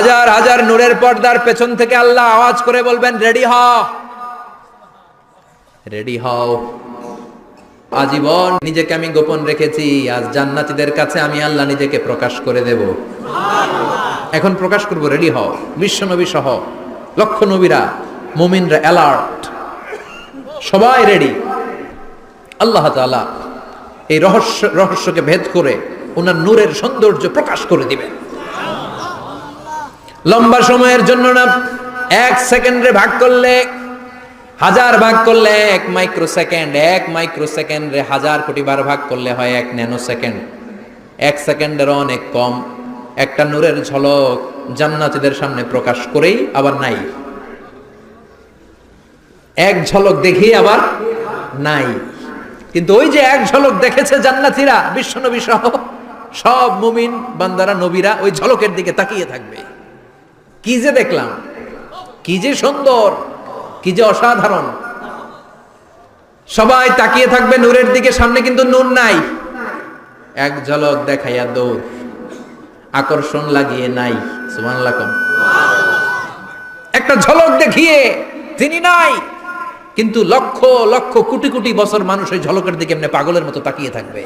হাজার হাজার নূরের পর্দার পেছন থেকে আল্লাহ আওয়াজ করে বলবেন, রেডি হও, রেডি হও। আজীবন নিজেকে আমি গোপন রেখেছি, আজ জান্নাতীদের কাছে আমি আল্লাহ নিজেকে প্রকাশ করে দেব। এখন প্রকাশ করব, রেডি হও। বিশ্ব নবী সহ লক্ষ নবীরা, মুমিনরা অ্যালার্ট, সবাই রেডি। আল্লাহ তাআলা এই রহস্যকে ভেদ করে ওনার নূরের সৌন্দর্য প্রকাশ করে দিবেন। লম্বা সময়ের জন্য না, 1 সেকেন্ডে ভাগ করলে, হাজার ভাগ করলে 1 মাইক্রো সেকেন্ড, 1 মাইক্রো সেকেন্ডে 1000 কোটি বার ভাগ করলে হয় 1 ন্যানো সেকেন্ড। 1 সেকেন্ডেরও অনেক কম একটা নূরের ঝলক জান্নাতীদের সামনে প্রকাশ করেই আবার নাই। এক ঝলক দেখেই আবার নাই। কিন্তু ওই যে এক ঝলক দেখেছে জান্নাতীরা, বিশ্বনবী সহ সব মুমিন বান্দারা, নবীরা ওই ঝলকের দিকে তাকিয়ে থাকবে। কি যে দেখলাম, কি যে সুন্দর, কি যে অসাধারণ। সবাই তাকিয়ে থাকবে নূরের দিকে, সামনে কিন্তু নূর নাই। এক ঝলক দেখাইয়া দৌড়, আকর্ষণ লাগিয়ে নাই। সুবহানাল্লাহ। একটা ঝলক দেখিয়ে তিনি নাই, কিন্তু লক্ষ লক্ষ কোটি কোটি বছর মানুষ ওই ঝলকের দিকে এমনি পাগলের মতো তাকিয়ে থাকবে।